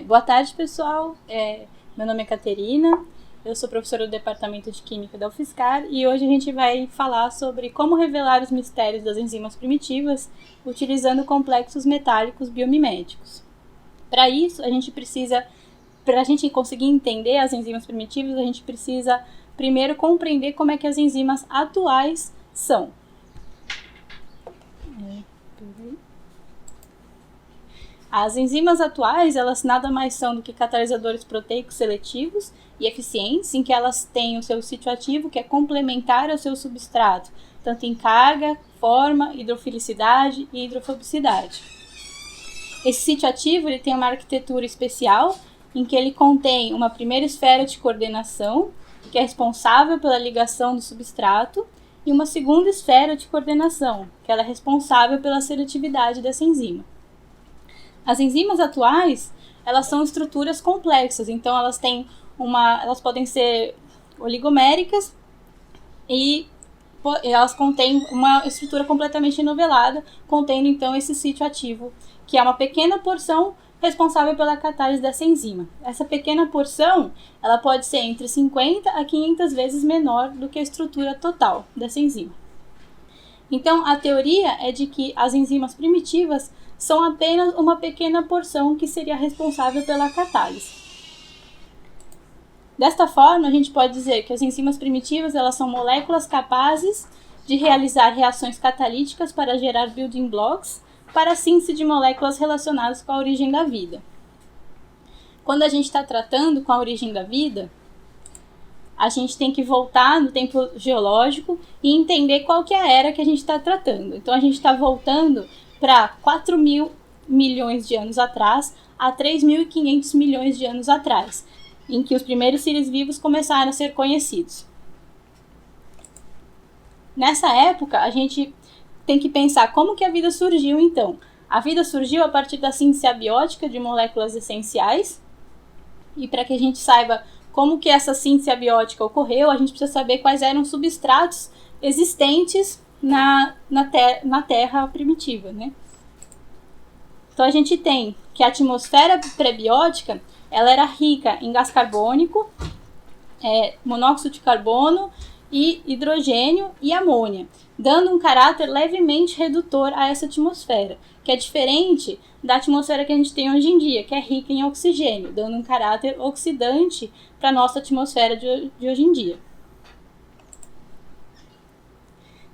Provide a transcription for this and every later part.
Boa tarde, pessoal. Meu nome é Caterina, eu sou professora do Departamento de Química da UFSCar e hoje a gente vai falar sobre como revelar os mistérios das enzimas primitivas utilizando complexos metálicos biomiméticos. Para isso, para a gente conseguir entender as enzimas primitivas, a gente precisa primeiro compreender como é que as enzimas atuais são. As enzimas atuais, elas nada mais são do que catalisadores proteicos seletivos e eficientes, em que elas têm o seu sítio ativo, que é complementar ao seu substrato, tanto em carga, forma, hidrofilicidade e hidrofobicidade. Esse sítio ativo ele tem uma arquitetura especial, em que ele contém uma primeira esfera de coordenação, que é responsável pela ligação do substrato, e uma segunda esfera de coordenação, que ela é responsável pela seletividade dessa enzima. As enzimas atuais, elas são estruturas complexas, então elas podem ser oligoméricas e elas contêm uma estrutura completamente enovelada, contendo então esse sítio ativo, que é uma pequena porção responsável pela catálise dessa enzima. Essa pequena porção, ela pode ser entre 50 a 500 vezes menor do que a estrutura total dessa enzima. Então, a teoria é de que as enzimas primitivas são apenas uma pequena porção que seria responsável pela catálise. Desta forma, a gente pode dizer que as enzimas primitivas elas são moléculas capazes de realizar reações catalíticas para gerar building blocks para a síntese de moléculas relacionadas com a origem da vida. Quando a gente está tratando com a origem da vida, a gente tem que voltar no tempo geológico e entender qual que é a era que a gente está tratando. Então, a gente está voltando para 4.000 milhões de anos atrás a 3.500 milhões de anos atrás, em que os primeiros seres vivos começaram a ser conhecidos. Nessa época, a gente tem que pensar como que a vida surgiu, então. A vida surgiu a partir da síntese abiótica de moléculas essenciais, e para que a gente saiba como que essa síntese abiótica ocorreu, a gente precisa saber quais eram os substratos existentes na Terra primitiva, né? Então a gente tem que a atmosfera pré-biótica ela era rica em gás carbônico, monóxido de carbono e hidrogênio e amônia, dando um caráter levemente redutor a essa atmosfera, que é diferente da atmosfera que a gente tem hoje em dia, que é rica em oxigênio, dando um caráter oxidante para a nossa atmosfera de hoje em dia.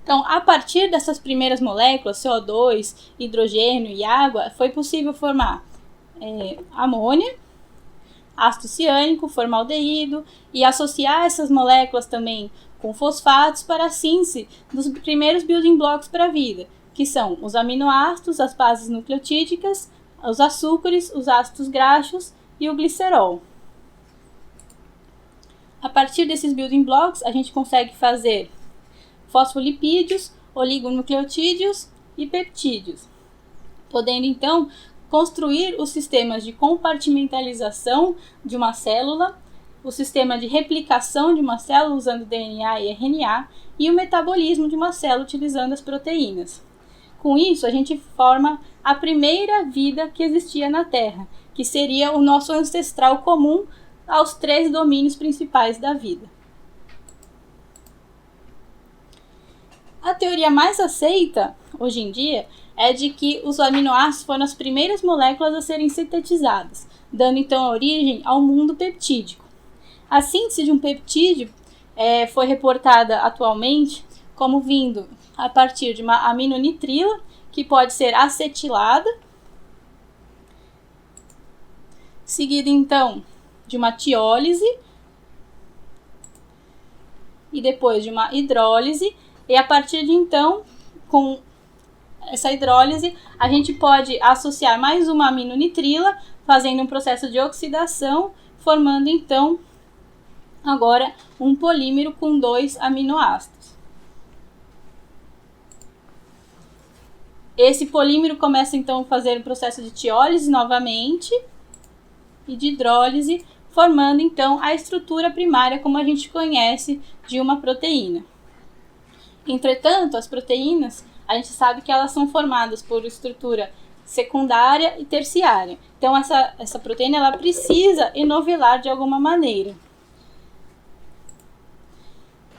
Então, a partir dessas primeiras moléculas, CO2, hidrogênio e água, foi possível formar amônia, ácido ciânico, formaldeído e associar essas moléculas também com fosfatos para a síntese dos primeiros building blocks para a vida, que são os aminoácidos, as bases nucleotídicas, os açúcares, os ácidos graxos e o glicerol. A partir desses building blocks, a gente consegue fazer fosfolipídios, oligonucleotídeos e peptídeos, podendo então construir os sistemas de compartimentalização de uma célula, o sistema de replicação de uma célula usando DNA e RNA e o metabolismo de uma célula utilizando as proteínas. Com isso, a gente forma a primeira vida que existia na Terra, que seria o nosso ancestral comum aos 3 domínios principais da vida. A teoria mais aceita, hoje em dia, é de que os aminoácidos foram as primeiras moléculas a serem sintetizadas, dando então origem ao mundo peptídico. A síntese de um peptídeo foi reportada atualmente como vindo a partir de uma aminonitrila, que pode ser acetilada, seguida então de uma tiólise e depois de uma hidrólise, e a partir de então, com essa hidrólise, a gente pode associar mais uma aminonitrila, fazendo um processo de oxidação, formando então agora um polímero com 2 aminoácidos. Esse polímero começa então a fazer o processo de tiólise novamente e de hidrólise, formando então a estrutura primária como a gente conhece de uma proteína. Entretanto, as proteínas, a gente sabe que elas são formadas por estrutura secundária e terciária. Então, essa proteína ela precisa enovelar de alguma maneira.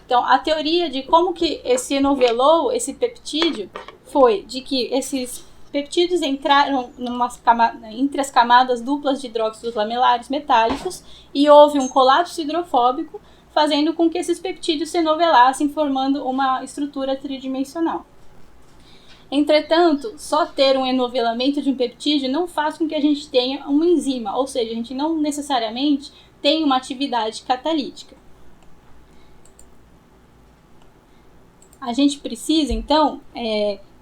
Então, a teoria de como que esse enovelou, esse peptídeo, foi de que esses peptídeos entraram entre as camadas duplas de hidróxidos lamelares metálicos e houve um colapso hidrofóbico, fazendo com que esses peptídeos se enovelassem, formando uma estrutura tridimensional. Entretanto, só ter um enovelamento de um peptídeo não faz com que a gente tenha uma enzima, ou seja, a gente não necessariamente tem uma atividade catalítica. A gente precisa, então,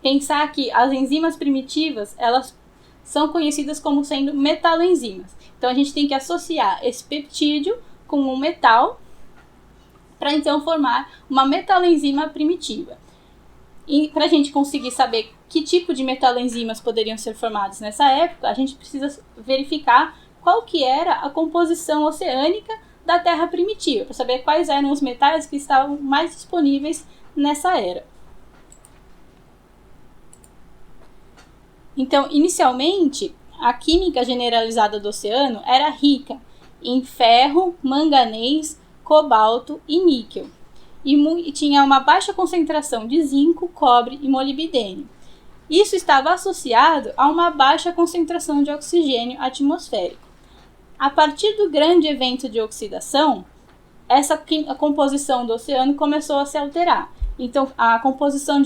pensar que as enzimas primitivas, elas são conhecidas como sendo metaloenzimas. Então, a gente tem que associar esse peptídeo com um metal para, então, formar uma metaloenzima primitiva. E para a gente conseguir saber que tipo de metaloenzimas poderiam ser formadas nessa época, a gente precisa verificar qual que era a composição oceânica da Terra primitiva, para saber quais eram os metais que estavam mais disponíveis nessa era. Então, inicialmente, a química generalizada do oceano era rica em ferro, manganês, cobalto e níquel. E tinha uma baixa concentração de zinco, cobre e molibdênio. Isso estava associado a uma baixa concentração de oxigênio atmosférico. A partir do grande evento de oxidação, a composição do oceano começou a se alterar. Então, a concentração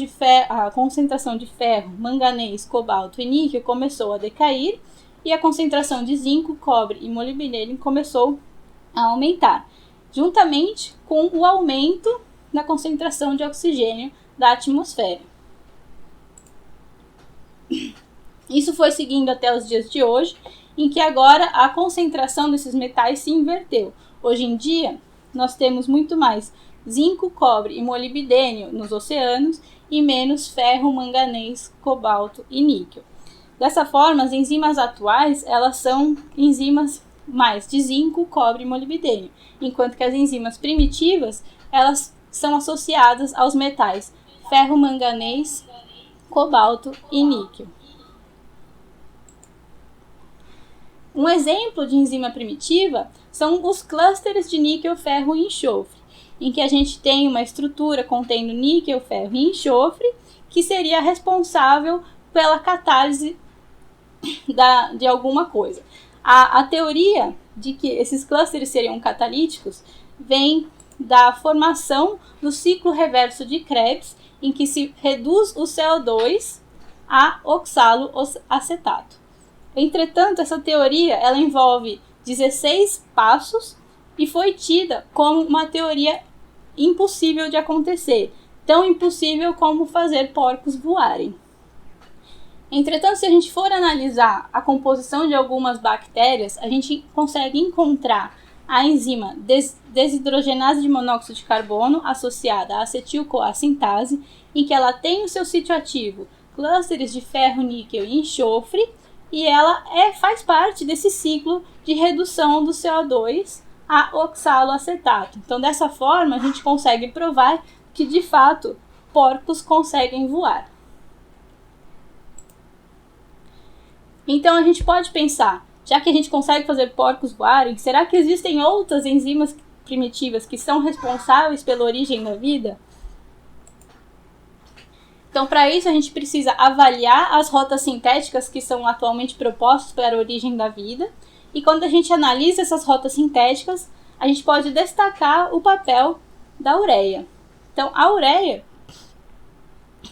de ferro, manganês, cobalto e níquel começou a decair e a concentração de zinco, cobre e molibdênio começou a aumentar, juntamente com o aumento da concentração de oxigênio da atmosfera. Isso foi seguindo até os dias de hoje, em que agora a concentração desses metais se inverteu. Hoje em dia, nós temos muito mais zinco, cobre e molibdênio nos oceanos e menos ferro, manganês, cobalto e níquel. Dessa forma, as enzimas atuais, elas são enzimas mais de zinco, cobre e molibdênio, enquanto que as enzimas primitivas, elas são associadas aos metais ferro, manganês, cobalto e níquel. Um exemplo de enzima primitiva são os clústeres de níquel, ferro e enxofre, em que a gente tem uma estrutura contendo níquel, ferro e enxofre, que seria responsável pela catálise de alguma coisa. A teoria de que esses clústeres seriam catalíticos vem da formação do ciclo reverso de Krebs, em que se reduz o CO2 a oxaloacetato. Entretanto, essa teoria ela envolve 16 passos e foi tida como uma teoria impossível de acontecer, tão impossível como fazer porcos voarem. Entretanto, se a gente for analisar a composição de algumas bactérias, a gente consegue encontrar a enzima desidrogenase de monóxido de carbono associada à acetil-CoA sintase, em que ela tem o seu sítio ativo clústeres de ferro, níquel e enxofre, e ela faz parte desse ciclo de redução do CO2 a oxaloacetato. Então, dessa forma, a gente consegue provar que, de fato, porcos conseguem voar. Então, a gente pode pensar, já que a gente consegue fazer porcos voarem, será que existem outras enzimas primitivas que são responsáveis pela origem da vida? Então, para isso, a gente precisa avaliar as rotas sintéticas que são atualmente propostas para a origem da vida. E quando a gente analisa essas rotas sintéticas, a gente pode destacar o papel da ureia. Então, a ureia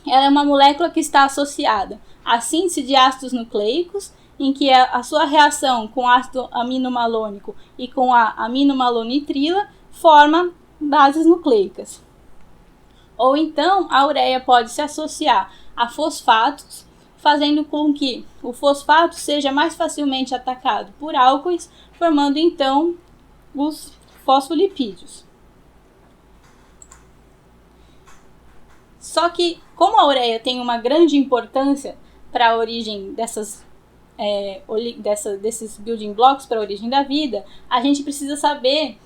ela é uma molécula que está associada à síntese de ácidos nucleicos, em que a sua reação com ácido aminomalônico e com a aminomalonitrila forma bases nucleicas. Ou então, a ureia pode se associar a fosfatos, fazendo com que o fosfato seja mais facilmente atacado por álcoois, formando então os fosfolipídios. Só que, como a ureia tem uma grande importância para a origem desses building blocks, para a origem da vida, a gente precisa saber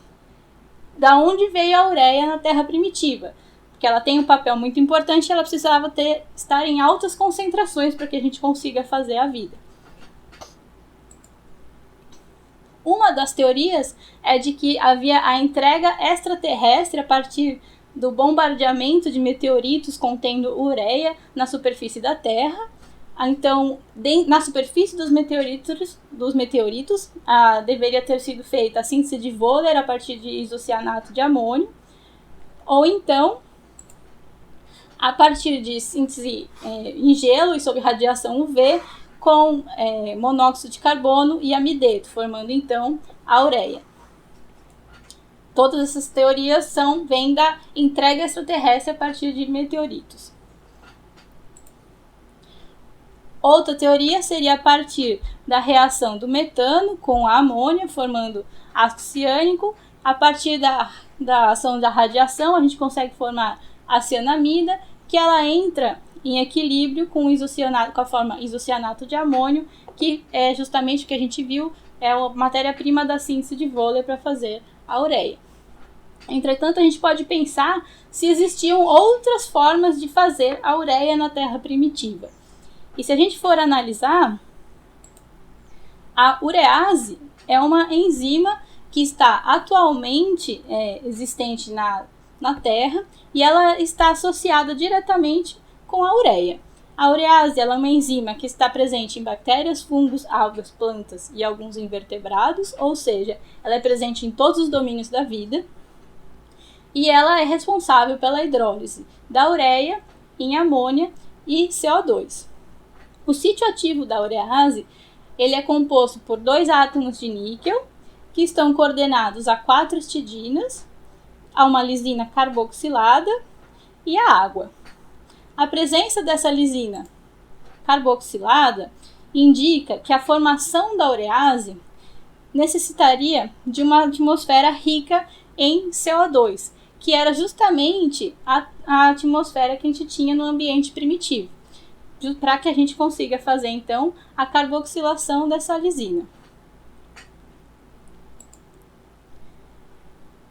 da onde veio a ureia na Terra primitiva. porque ela tem um papel muito importante e ela precisava estar em altas concentrações para que a gente consiga fazer a vida. Uma das teorias é de que havia a entrega extraterrestre a partir do bombardeamento de meteoritos contendo ureia na superfície da Terra. Então, na superfície dos meteoritos deveria ter sido feita a síntese de Wöhler a partir de isocianato de amônio, ou então, a partir de síntese em gelo e sob radiação UV, com monóxido de carbono e amideto, formando então a ureia. Todas essas teorias vêm da entrega extraterrestre a partir de meteoritos. Outra teoria seria a partir da reação do metano com a amônia, formando ácido ciânico. A partir da ação da radiação, a gente consegue formar a cianamida, que ela entra em equilíbrio com a forma isocianato de amônio, que é justamente o que a gente viu, é a matéria-prima da síntese de Wöhler para fazer a ureia. Entretanto, a gente pode pensar se existiam outras formas de fazer a ureia na Terra primitiva. E se a gente for analisar, a urease é uma enzima que está atualmente existente na Terra e ela está associada diretamente com a ureia. A urease ela é uma enzima que está presente em bactérias, fungos, algas, plantas e alguns invertebrados, ou seja, ela é presente em todos os domínios da vida e ela é responsável pela hidrólise da ureia em amônia e CO2. O sítio ativo da urease ele é composto por 2 átomos de níquel que estão coordenados a 4 histidinas, a uma lisina carboxilada e a água. A presença dessa lisina carboxilada indica que a formação da urease necessitaria de uma atmosfera rica em CO2, que era justamente a atmosfera que a gente tinha no ambiente primitivo, para que a gente consiga fazer, então, a carboxilação dessa lisina.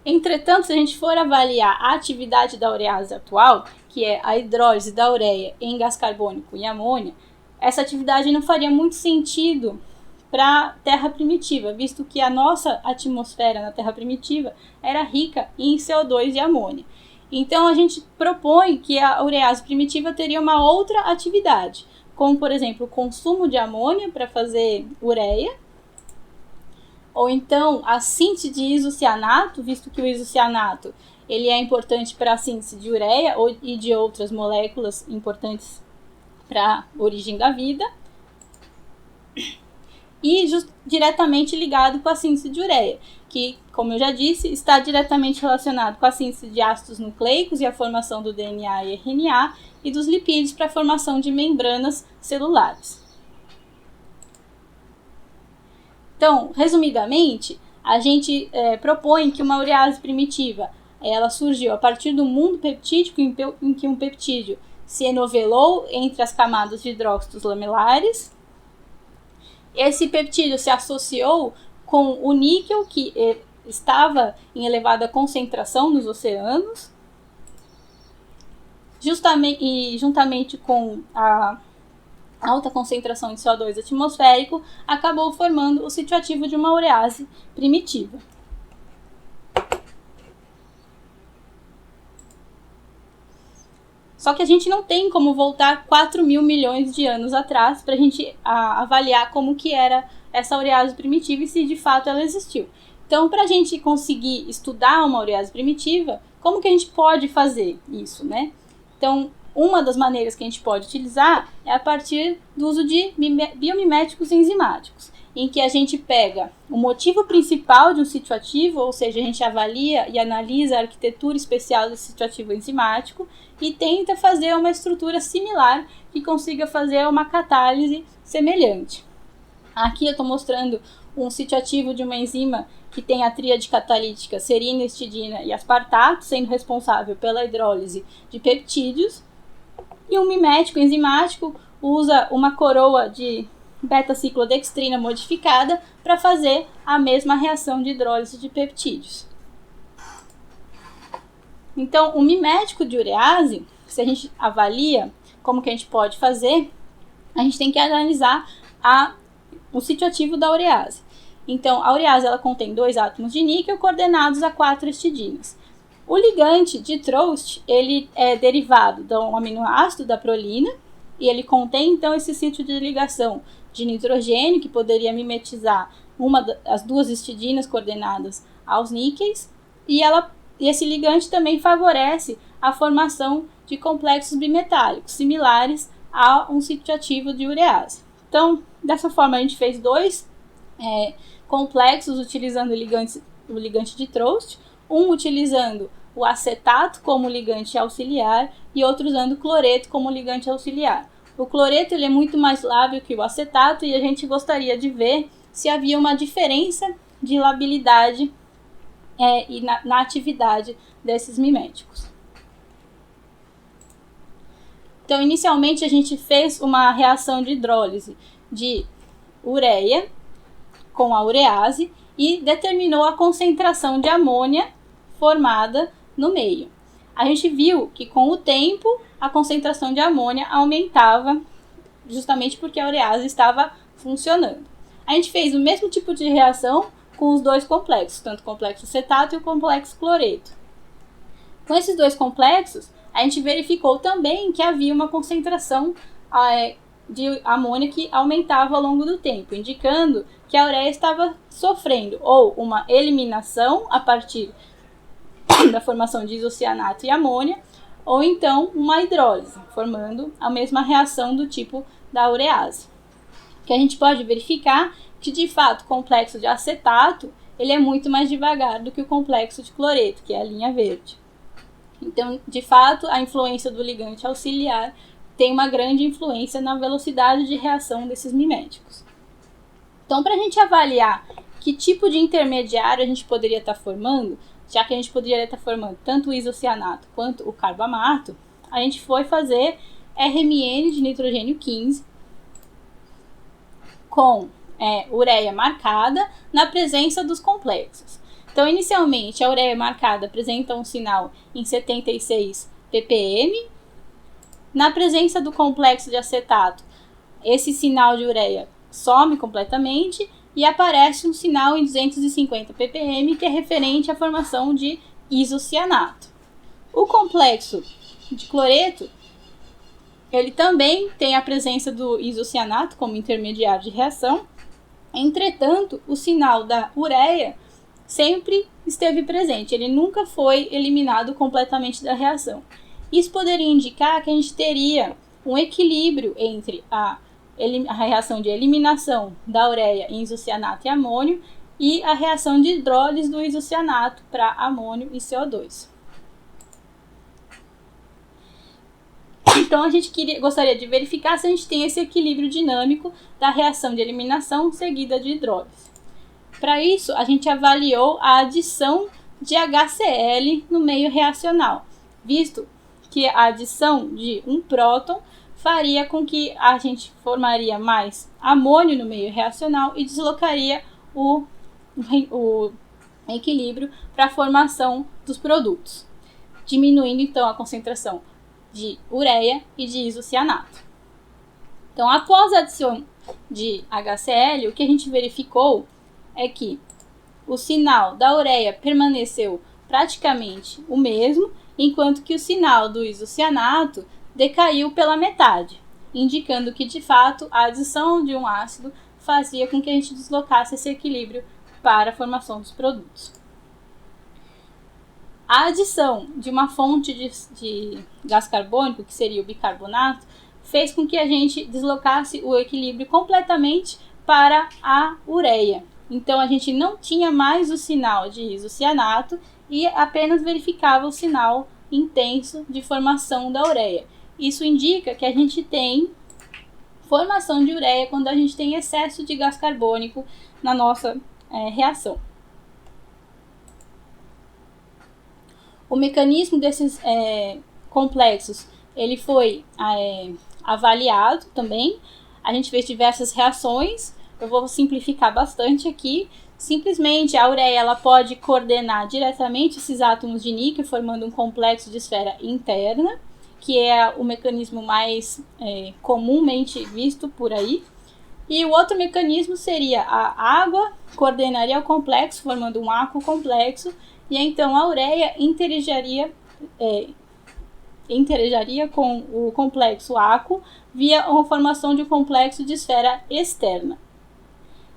Entretanto, se a gente for avaliar a atividade da urease atual, que é a hidrólise da ureia em gás carbônico e amônia, essa atividade não faria muito sentido para a Terra primitiva, visto que a nossa atmosfera na Terra primitiva era rica em CO2 e amônia. Então, a gente propõe que a urease primitiva teria uma outra atividade, como, por exemplo, o consumo de amônia para fazer ureia, ou então a síntese de isocianato, visto que o isocianato ele é importante para a síntese de ureia e de outras moléculas importantes para a origem da vida, e diretamente ligado com a síntese de ureia, que, como eu já disse, está diretamente relacionado com a síntese de ácidos nucleicos e a formação do DNA e RNA, e dos lipídios para a formação de membranas celulares. Então, resumidamente, a gente propõe que uma urease primitiva ela surgiu a partir do mundo peptídico em que um peptídeo se enovelou entre as camadas de hidróxidos lamelares. Esse peptídeo se associou com o níquel, que estava em elevada concentração nos oceanos, juntamente com a alta concentração de CO2 atmosférico, acabou formando o sítio ativo de uma urease primitiva. Só que a gente não tem como voltar 4 mil milhões de anos atrás para a gente avaliar como que era essa urease primitiva e se de fato ela existiu. Então, para a gente conseguir estudar uma urease primitiva, como que a gente pode fazer isso, né? Então, uma das maneiras que a gente pode utilizar é a partir do uso de biomiméticos enzimáticos, em que a gente pega o motivo principal de um sítio ativo, ou seja, a gente avalia e analisa a arquitetura especial desse sítio ativo enzimático e tenta fazer uma estrutura similar que consiga fazer uma catálise semelhante. Aqui eu estou mostrando um sítio ativo de uma enzima que tem a tríade catalítica serina, histidina e aspartato, sendo responsável pela hidrólise de peptídeos. E um mimético enzimático usa uma coroa de beta-ciclodextrina modificada para fazer a mesma reação de hidrólise de peptídeos. Então, o mimético de urease, se a gente avalia como que a gente pode fazer, a gente tem que analisar o sítio ativo da urease. Então, a urease ela contém 2 átomos de níquel coordenados a 4 histidinas. O ligante de Trost, ele é derivado do aminoácido da prolina, e ele contém, então, esse sítio de ligação de nitrogênio, que poderia mimetizar as 2 histidinas coordenadas aos níqueis, e esse ligante também favorece a formação de complexos bimetálicos, similares a um sítio ativo de urease. Então, dessa forma, a gente fez 2 complexos utilizando o ligante de Trost, um utilizando o acetato como ligante auxiliar e outro usando o cloreto como ligante auxiliar. O cloreto ele é muito mais lábil que o acetato e a gente gostaria de ver se havia uma diferença de labilidade e na atividade desses miméticos. Então, inicialmente, a gente fez uma reação de hidrólise de ureia com a urease e determinou a concentração de amônia formada no meio. A gente viu que com o tempo a concentração de amônia aumentava justamente porque a urease estava funcionando. A gente fez o mesmo tipo de reação com os 2 complexos, tanto o complexo acetato e o complexo cloreto. Com esses 2 complexos, a gente verificou também que havia uma concentração de amônia que aumentava ao longo do tempo, indicando que a ureia estava sofrendo ou uma eliminação a partir da formação de isocianato e amônia, ou então uma hidrólise, formando a mesma reação do tipo da urease. O que a gente pode verificar que, de fato, o complexo de acetato ele é muito mais devagar do que o complexo de cloreto, que é a linha verde. Então, de fato, a influência do ligante auxiliar tem uma grande influência na velocidade de reação desses miméticos. Então, para a gente avaliar que tipo de intermediário a gente poderia estar formando, já que a gente poderia estar formando tanto o isocianato quanto o carbamato, a gente foi fazer RMN de nitrogênio 15 com ureia marcada na presença dos complexos. Então, inicialmente, a ureia marcada apresenta um sinal em 76 ppm. Na presença do complexo de acetato, esse sinal de ureia some completamente e aparece um sinal em 250 ppm, que é referente à formação de isocianato. O complexo de cloreto, ele também tem a presença do isocianato como intermediário de reação. Entretanto, o sinal da ureia sempre esteve presente, ele nunca foi eliminado completamente da reação. Isso poderia indicar que a gente teria um equilíbrio entre a reação de eliminação da ureia em isocianato e amônio e a reação de hidrólise do isocianato para amônio e CO2. Então, a gente gostaria de verificar se a gente tem esse equilíbrio dinâmico da reação de eliminação seguida de hidrólise. Para isso, a gente avaliou a adição de HCl no meio reacional, visto que a adição de um próton faria com que a gente formaria mais amônio no meio reacional e deslocaria o equilíbrio para a formação dos produtos, diminuindo então a concentração de ureia e de isocianato. Então, após a adição de HCl, o que a gente verificou é que o sinal da ureia permaneceu praticamente o mesmo, enquanto que o sinal do isocianato decaiu pela metade, indicando que, de fato, a adição de um ácido fazia com que a gente deslocasse esse equilíbrio para a formação dos produtos. A adição de uma fonte de gás carbônico, que seria o bicarbonato, fez com que a gente deslocasse o equilíbrio completamente para a ureia. Então, a gente não tinha mais o sinal de isocianato e apenas verificava o sinal intenso de formação da ureia. Isso indica que a gente tem formação de ureia quando a gente tem excesso de gás carbônico na nossa reação. O mecanismo desses complexos ele foi avaliado também. A gente fez diversas reações eu vou simplificar bastante aqui. Simplesmente a ureia ela pode coordenar diretamente esses átomos de níquel, formando um complexo de esfera interna, que é o mecanismo mais comumente visto por aí. E o outro mecanismo seria a água coordenaria o complexo, formando um aquo complexo, e então a ureia interagiria com o complexo aquo via a formação de um complexo de esfera externa.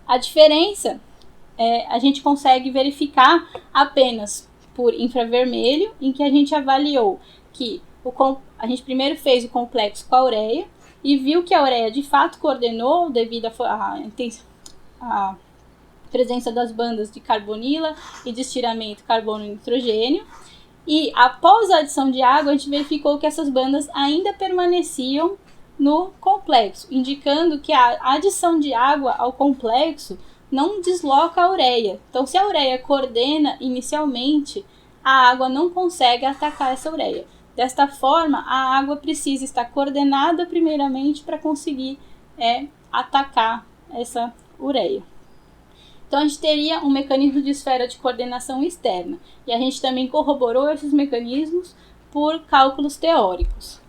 A diferença a gente consegue verificar apenas por infravermelho, em que a gente avaliou que a gente primeiro fez o complexo com a ureia e viu que a ureia de fato coordenou devido à presença das bandas de carbonila e de estiramento carbono e nitrogênio. E após a adição de água, a gente verificou que essas bandas ainda permaneciam no complexo, indicando que a adição de água ao complexo não desloca a ureia. Então, se a ureia coordena inicialmente, a água não consegue atacar essa ureia. Desta forma, a água precisa estar coordenada primeiramente para conseguir atacar essa ureia. Então, a gente teria um mecanismo de esfera de coordenação externa. E a gente também corroborou esses mecanismos por cálculos teóricos.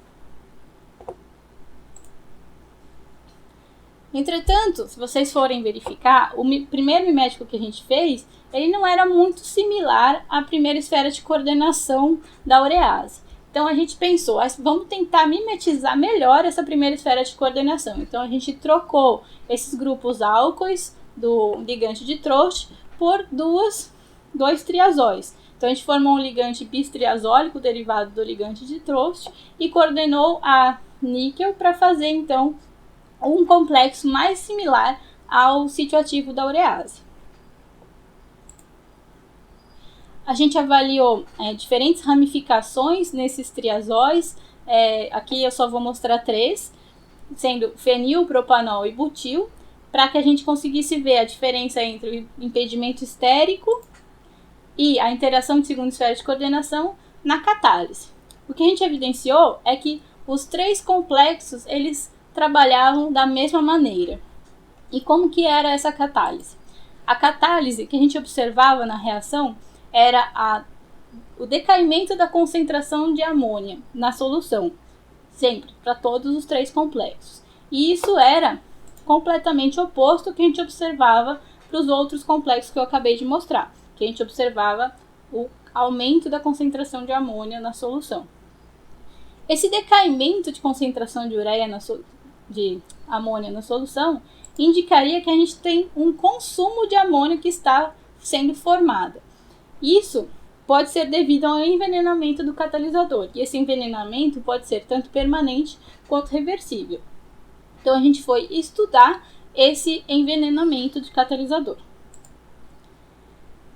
Entretanto, se vocês forem verificar, o primeiro mimético que a gente fez, ele não era muito similar à primeira esfera de coordenação da urease. Então, a gente pensou, vamos tentar mimetizar melhor essa primeira esfera de coordenação. Então, a gente trocou esses grupos álcoois do ligante de Trost por dois triazóis. Então, a gente formou um ligante bistriazólico derivado do ligante de Trost e coordenou a níquel para fazer, então, um complexo mais similar ao sítio ativo da urease. A gente avaliou diferentes ramificações nesses triazóis. Aqui eu só vou mostrar 3, sendo fenil, propanol e butil, para que a gente conseguisse ver a diferença entre o impedimento estérico e a interação de segunda esfera de coordenação na catálise. O que a gente evidenciou é que os 3 complexos eles trabalhavam da mesma maneira. E como que era essa catálise? A catálise que a gente observava na reação era o decaimento da concentração de amônia na solução, sempre, para todos os 3 complexos. E isso era completamente oposto ao que a gente observava para os outros complexos que eu acabei de mostrar, que a gente observava o aumento da concentração de amônia na solução. Esse decaimento de concentração de de amônia na solução indicaria que a gente tem um consumo de amônia que está sendo formado. Isso pode ser devido ao envenenamento do catalisador, e esse envenenamento pode ser tanto permanente quanto reversível. Então, a gente foi estudar esse envenenamento de catalisador.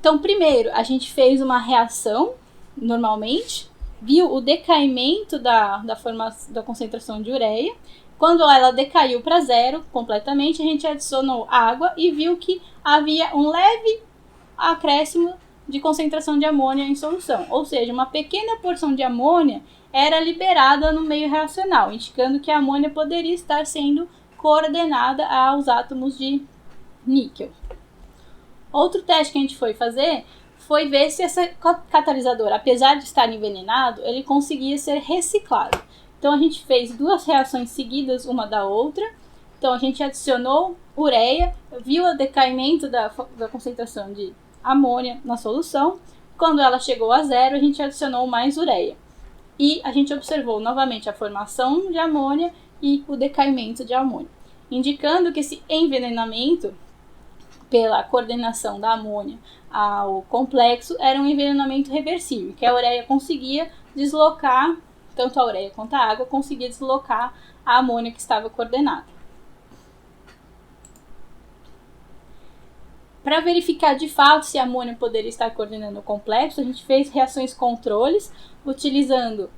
Então, primeiro, a gente fez uma reação, normalmente, viu o decaimento da concentração de ureia. Quando ela decaiu para 0 completamente, a gente adicionou água e viu que havia um leve acréscimo de concentração de amônia em solução. Ou seja, uma pequena porção de amônia era liberada no meio reacional, indicando que a amônia poderia estar sendo coordenada aos átomos de níquel. Outro teste que a gente foi fazer foi ver se esse catalisador, apesar de estar envenenado, ele conseguia ser reciclado. Então, a gente fez 2 reações seguidas uma da outra. Então, a gente adicionou ureia, viu o decaimento da concentração de amônia na solução. Quando ela chegou a 0, a gente adicionou mais ureia. E a gente observou novamente a formação de amônia e o decaimento de amônia, indicando que esse envenenamento pela coordenação da amônia ao complexo era um envenenamento reversível, que a ureia conseguia deslocar, tanto a ureia quanto a água conseguia deslocar a amônia que estava coordenada. Para verificar de fato se a amônia poderia estar coordenando o complexo, a gente fez reações controles utilizando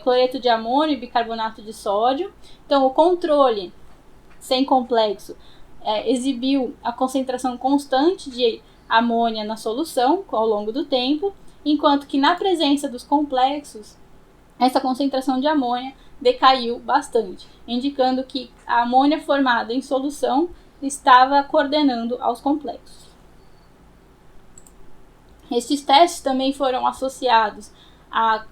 cloreto de amônio e bicarbonato de sódio. Então, o controle sem complexo exibiu a concentração constante de amônia na solução ao longo do tempo, enquanto que na presença dos complexos, essa concentração de amônia decaiu bastante, indicando que a amônia formada em solução estava coordenando aos complexos. Esses testes também foram associados à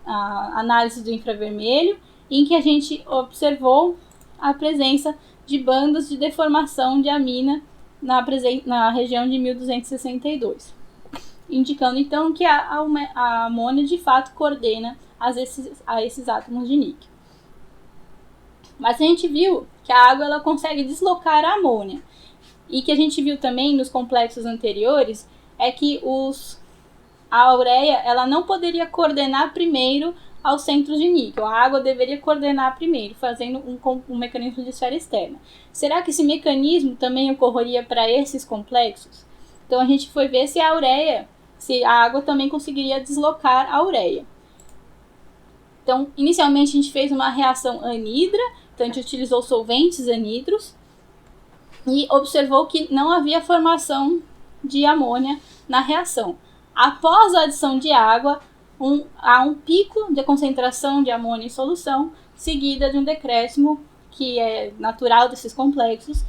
análise do infravermelho, em que a gente observou a presença de bandas de deformação de amina na região de 1262, indicando então que a amônia de fato coordena a esses átomos de níquel. Mas a gente viu que a água ela consegue deslocar a amônia, e que a gente viu também nos complexos anteriores é que a ureia ela não poderia coordenar primeiro aos centros de níquel. A água deveria coordenar primeiro, fazendo um mecanismo de esfera externa. Será que esse mecanismo também ocorreria para esses complexos? Então a gente foi ver se a água também conseguiria deslocar a ureia. Então, inicialmente a gente fez uma reação anidra, então a gente utilizou solventes anidros e observou que não havia formação de amônia na reação. Após a adição de água, há um pico de concentração de amônia em solução, seguida de um decréscimo, que é natural desses complexos,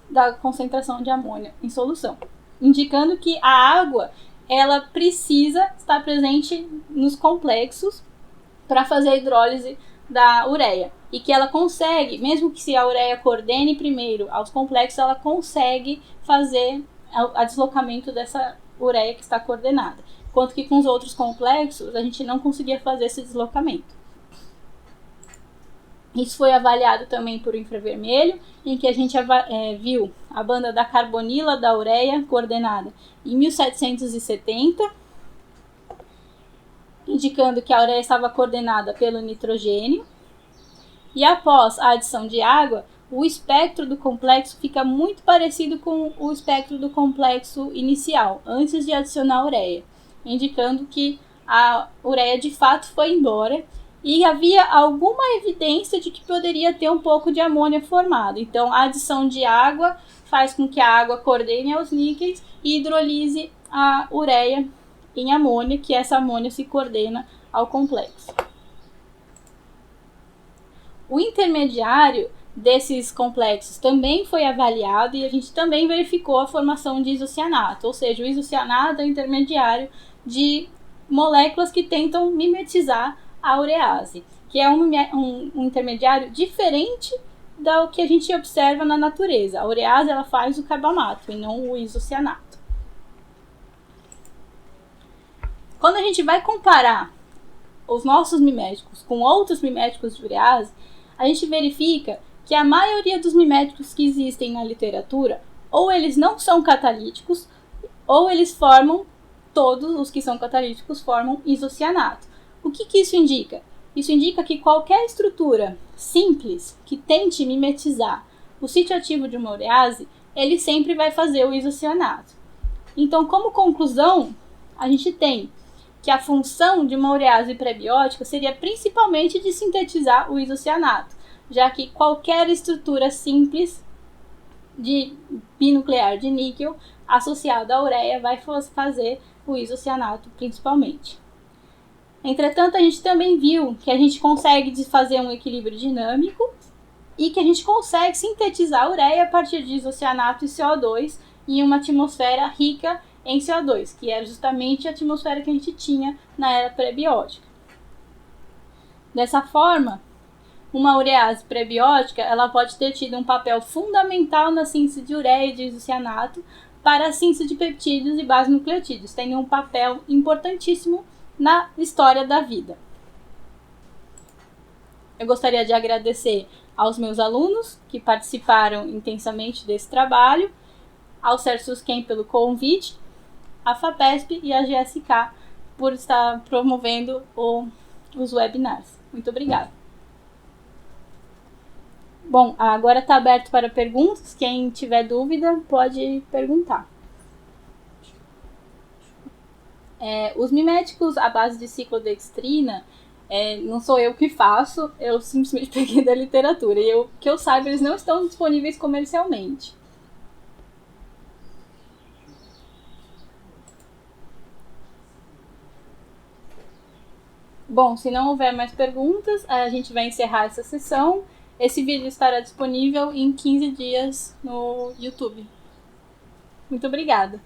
da concentração de amônia em solução, indicando que a água ela precisa estar presente nos complexos para fazer a hidrólise da ureia, e que ela consegue, mesmo que se a ureia coordene primeiro aos complexos, ela consegue fazer o deslocamento dessa ureia que está coordenada, enquanto que com os outros complexos a gente não conseguia fazer esse deslocamento. Isso foi avaliado também por infravermelho, em que a gente viu a banda da carbonila da ureia coordenada em 1770, indicando que a ureia estava coordenada pelo nitrogênio. E após a adição de água, o espectro do complexo fica muito parecido com o espectro do complexo inicial, antes de adicionar a ureia, indicando que a ureia de fato foi embora e havia alguma evidência de que poderia ter um pouco de amônia formado. Então, a adição de água faz com que a água coordene aos níqueis e hidrolise a ureia em amônia, que essa amônia se coordena ao complexo. O intermediário desses complexos também foi avaliado e a gente também verificou a formação de isocianato, ou seja, o isocianato é o intermediário de moléculas que tentam mimetizar a urease, que é um intermediário diferente do que a gente observa na natureza. A urease ela faz o carbamato e não o isocianato. Quando a gente vai comparar os nossos miméticos com outros miméticos de urease, a gente verifica que a maioria dos miméticos que existem na literatura, ou eles não são catalíticos, ou eles formam, todos os que são catalíticos formam isocianato. O que isso indica? Isso indica que qualquer estrutura simples que tente mimetizar o sítio ativo de uma urease, ele sempre vai fazer o isocianato. Então, como conclusão, a gente tem que a função de uma urease pré-biótica seria principalmente de sintetizar o isocianato, já que qualquer estrutura simples de binuclear de níquel associada à ureia vai fazer o isocianato principalmente. Entretanto, a gente também viu que a gente consegue fazer um equilíbrio dinâmico e que a gente consegue sintetizar a ureia a partir de isocianato e CO2 em uma atmosfera rica em CO2, que era justamente a atmosfera que a gente tinha na era pré-biótica. Dessa forma, uma urease pré-biótica ela pode ter tido um papel fundamental na síntese de ureia e de isocianato para a síntese de peptídeos e bases nucleotídeos, tendo um papel importantíssimo na história da vida. Eu gostaria de agradecer aos meus alunos que participaram intensamente desse trabalho, ao Sérgio Susquem pelo convite, a FAPESP e a GSK por estar promovendo os webinars. Muito obrigada. Bom, agora está aberto para perguntas. Quem tiver dúvida pode perguntar. Os miméticos à base de ciclodextrina, não sou eu que faço, eu simplesmente peguei da literatura. E que eu saiba, eles não estão disponíveis comercialmente. Bom, se não houver mais perguntas, a gente vai encerrar essa sessão esse vídeo estará disponível em 15 dias no YouTube. Muito obrigada!